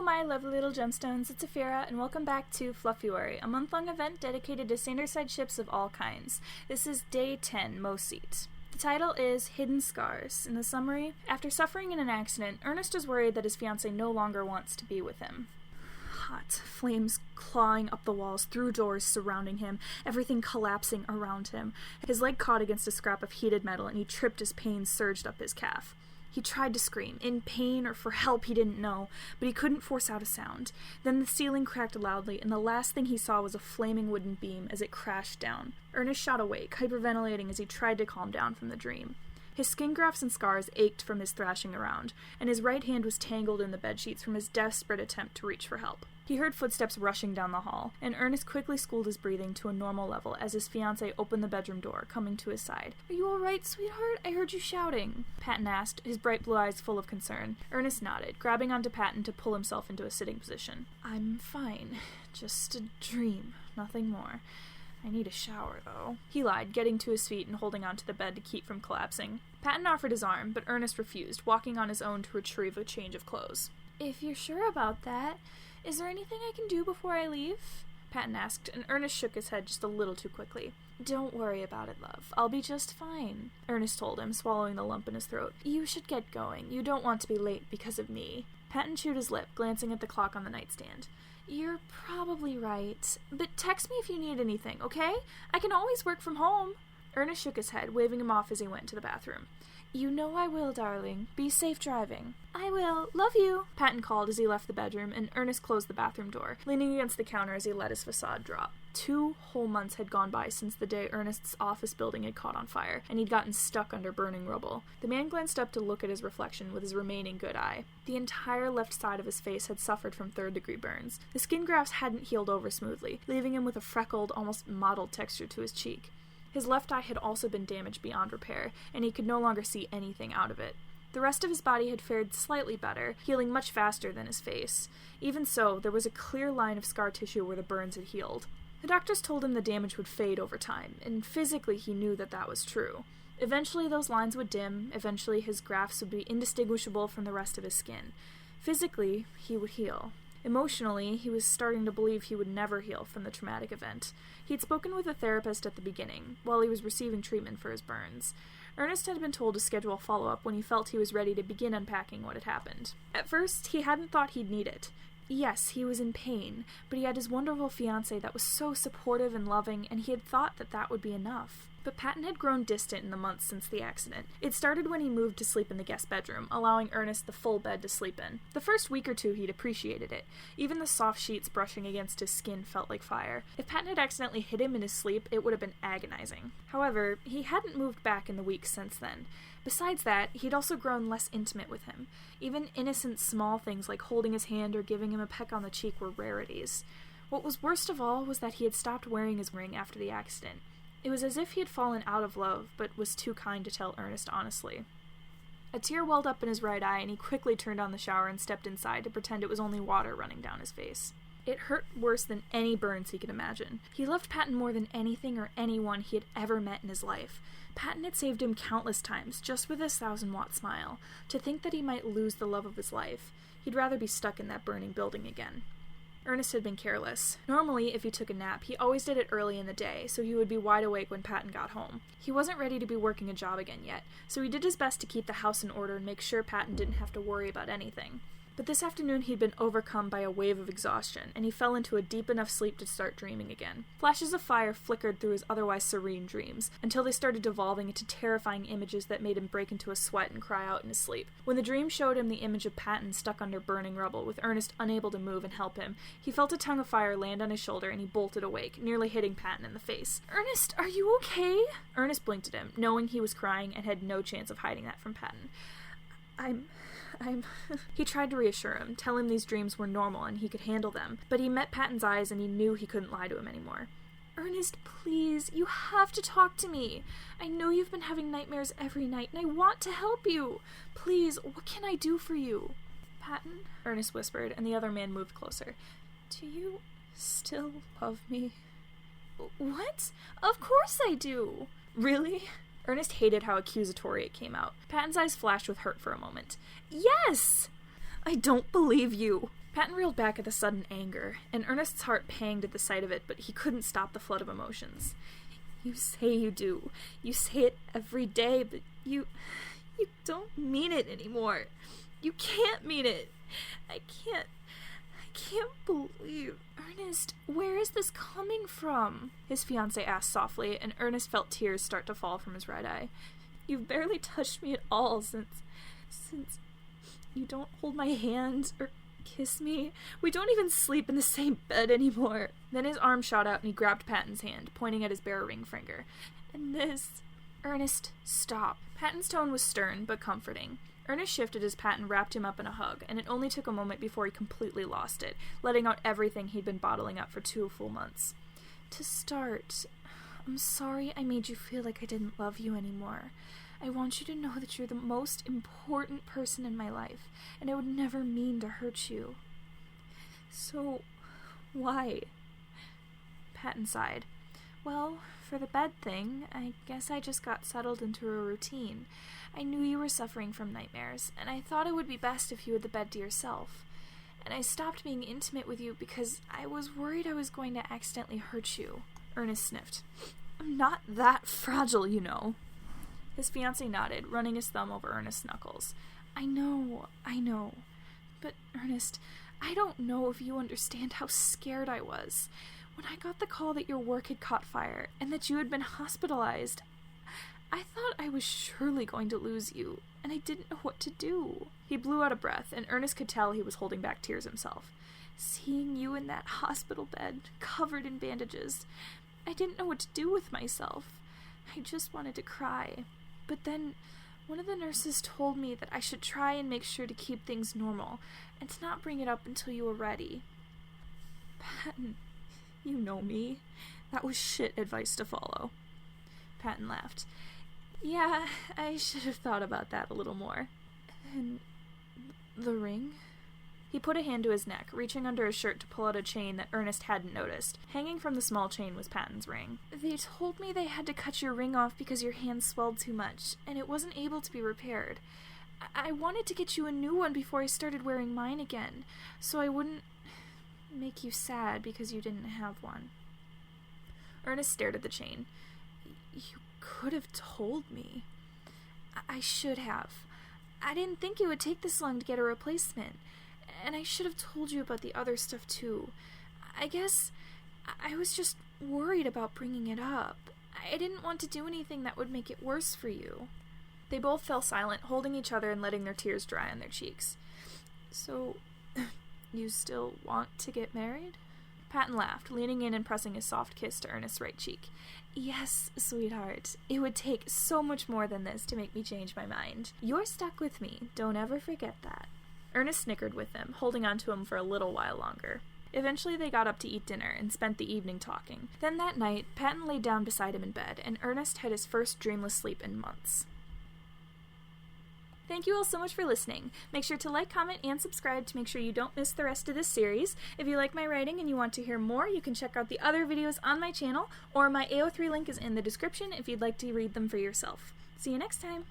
my lovely little gemstones, it's Afira, and welcome back to Fluffuary, a month-long event dedicated to Sanderside ships of all kinds. This is Day 10, Moceit. The title is Hidden Scars. In the summary, after suffering in an accident, Ernest is worried that his fiancée no longer wants to be with him. Hot flames clawing up the walls, through doors surrounding him, everything collapsing around him. His leg caught against a scrap of heated metal, and he tripped as pain surged up his calf. He tried to scream, in pain or for help he didn't know, but he couldn't force out a sound. Then the ceiling cracked loudly, and the last thing he saw was a flaming wooden beam as it crashed down. Ernest shot awake, hyperventilating as he tried to calm down from the dream. His skin grafts and scars ached from his thrashing around, and his right hand was tangled in the bedsheets from his desperate attempt to reach for help. He heard footsteps rushing down the hall, and Ernest quickly schooled his breathing to a normal level as his fiancée opened the bedroom door, coming to his side. "Are you all right, sweetheart? I heard you shouting," Patton asked, his bright blue eyes full of concern. Ernest nodded, grabbing onto Patton to pull himself into a sitting position. "I'm fine. Just a dream. Nothing more. I need a shower, though," he lied, getting to his feet and holding onto the bed to keep from collapsing. Patton offered his arm, but Ernest refused, walking on his own to retrieve a change of clothes. "If you're sure about that, is there anything I can do before I leave?" Patton asked, and Ernest shook his head just a little too quickly. "Don't worry about it, love. I'll be just fine," Ernest told him, swallowing the lump in his throat. "You should get going. You don't want to be late because of me." Patton chewed his lip, glancing at the clock on the nightstand. "You're probably right, but text me if you need anything, okay? I can always work from home." Ernest shook his head, waving him off as he went to the bathroom. "You know I will, darling. Be safe driving." "I will. Love you," Patton called as he left the bedroom, and Ernest closed the bathroom door, leaning against the counter as he let his facade drop. 2 whole months had gone by since the day Ernest's office building had caught on fire, and he'd gotten stuck under burning rubble. The man glanced up to look at his reflection with his remaining good eye. The entire left side of his face had suffered from third-degree burns. The skin grafts hadn't healed over smoothly, leaving him with a freckled, almost mottled texture to his cheek. His left eye had also been damaged beyond repair, and he could no longer see anything out of it. The rest of his body had fared slightly better, healing much faster than his face. Even so, there was a clear line of scar tissue where the burns had healed. The doctors told him the damage would fade over time, and physically he knew that that was true. Eventually those lines would dim, eventually his grafts would be indistinguishable from the rest of his skin. Physically, he would heal. Emotionally, he was starting to believe he would never heal from the traumatic event. He'd spoken with a therapist at the beginning, while he was receiving treatment for his burns. Ernest had been told to schedule follow-up when he felt he was ready to begin unpacking what had happened. At first, he hadn't thought he'd need it. Yes, he was in pain, but he had his wonderful fiancée that was so supportive and loving, and he had thought that that would be enough. But Patton had grown distant in the months since the accident. It started when he moved to sleep in the guest bedroom, allowing Ernest the full bed to sleep in. The first week or two he'd appreciated it. Even the soft sheets brushing against his skin felt like fire. If Patton had accidentally hit him in his sleep, it would have been agonizing. However, he hadn't moved back in the weeks since then. Besides that, he'd also grown less intimate with him. Even innocent small things like holding his hand or giving him a peck on the cheek were rarities. What was worst of all was that he had stopped wearing his ring after the accident. It was as if he had fallen out of love, but was too kind to tell Ernest honestly. A tear welled up in his right eye, and he quickly turned on the shower and stepped inside to pretend it was only water running down his face. It hurt worse than any burns he could imagine. He loved Patton more than anything or anyone he had ever met in his life. Patton had saved him countless times, just with his 1,000-watt smile. To think that he might lose the love of his life, he'd rather be stuck in that burning building again. Ernest had been careless. Normally, if he took a nap, he always did it early in the day, so he would be wide awake when Patton got home. He wasn't ready to be working a job again yet, so he did his best to keep the house in order and make sure Patton didn't have to worry about anything. But this afternoon he'd been overcome by a wave of exhaustion, and he fell into a deep enough sleep to start dreaming again. Flashes of fire flickered through his otherwise serene dreams, until they started devolving into terrifying images that made him break into a sweat and cry out in his sleep. When the dream showed him the image of Patton stuck under burning rubble, with Ernest unable to move and help him, he felt a tongue of fire land on his shoulder, and he bolted awake, nearly hitting Patton in the face. "Ernest, are you okay?" Ernest blinked at him, knowing he was crying and had no chance of hiding that from Patton. I'm... He tried to reassure him, tell him these dreams were normal and he could handle them, but he met Patton's eyes and he knew he couldn't lie to him anymore. "Ernest, please, you have to talk to me. I know you've been having nightmares every night and I want to help you. Please, what can I do for you?" "Patton," Ernest whispered, and the other man moved closer. "Do you still love me?" "What? Of course I do." "Really?" Ernest hated how accusatory it came out. Patton's eyes flashed with hurt for a moment. "Yes!" "I don't believe you." Patton reeled back at the sudden anger, and Ernest's heart panged at the sight of it, but he couldn't stop the flood of emotions. You say you do. You say it every day, but you don't mean it anymore. You can't mean it. I can't believe. Ernest, where is this coming from? His fiancée asked softly, and Ernest felt tears start to fall from his right eye. You've barely touched me at all since you don't hold my hand or kiss me. We don't even sleep in the same bed anymore. Then his arm shot out and he grabbed Patton's hand, pointing at his bare ring finger. And this... Ernest, stop. Patton's tone was stern, but comforting. Ernest shifted as Patton wrapped him up in a hug, and it only took a moment before he completely lost it, letting out everything he'd been bottling up for 2 full months. To start, I'm sorry I made you feel like I didn't love you anymore. I want you to know that you're the most important person in my life, and I would never mean to hurt you. So, why? Patton sighed. Well, for the bed thing, I guess I just got settled into a routine. I knew you were suffering from nightmares, and I thought it would be best if you had the bed to yourself. And I stopped being intimate with you because I was worried I was going to accidentally hurt you. Ernest sniffed. I'm not that fragile, you know. His fiancé nodded, running his thumb over Ernest's knuckles. I know. But, Ernest, I don't know if you understand how scared I was. When I got the call that your work had caught fire, and that you had been hospitalized, I thought I was surely going to lose you, and I didn't know what to do. He blew out a breath, and Ernest could tell he was holding back tears himself. Seeing you in that hospital bed, covered in bandages, I didn't know what to do with myself. I just wanted to cry. But then, one of the nurses told me that I should try and make sure to keep things normal, and to not bring it up until you were ready. Patton, you know me. That was shit advice to follow. Patton laughed. Yeah, I should have thought about that a little more. And the ring? He put a hand to his neck, reaching under his shirt to pull out a chain that Ernest hadn't noticed. Hanging from the small chain was Patton's ring. They told me they had to cut your ring off because your hand swelled too much, and it wasn't able to be repaired. I wanted to get you a new one before I started wearing mine again, so I wouldn't make you sad because you didn't have one. Ernest stared at the chain. You could have told me. I should have. I didn't think it would take this long to get a replacement. And I should have told you about the other stuff too. I guess I was just worried about bringing it up. I didn't want to do anything that would make it worse for you. They both fell silent, holding each other and letting their tears dry on their cheeks. So, you still want to get married? Patton laughed, leaning in and pressing a soft kiss to Ernest's right cheek. Yes, sweetheart. It would take so much more than this to make me change my mind. You're stuck with me. Don't ever forget that. Ernest snickered with him, holding on to him for a little while longer. Eventually they got up to eat dinner and spent the evening talking. Then that night, Patton laid down beside him in bed, and Ernest had his first dreamless sleep in months. Thank you all so much for listening. Make sure to like, comment, and subscribe to make sure you don't miss the rest of this series. If you like my writing and you want to hear more, you can check out the other videos on my channel, or my AO3 link is in the description if you'd like to read them for yourself. See you next time!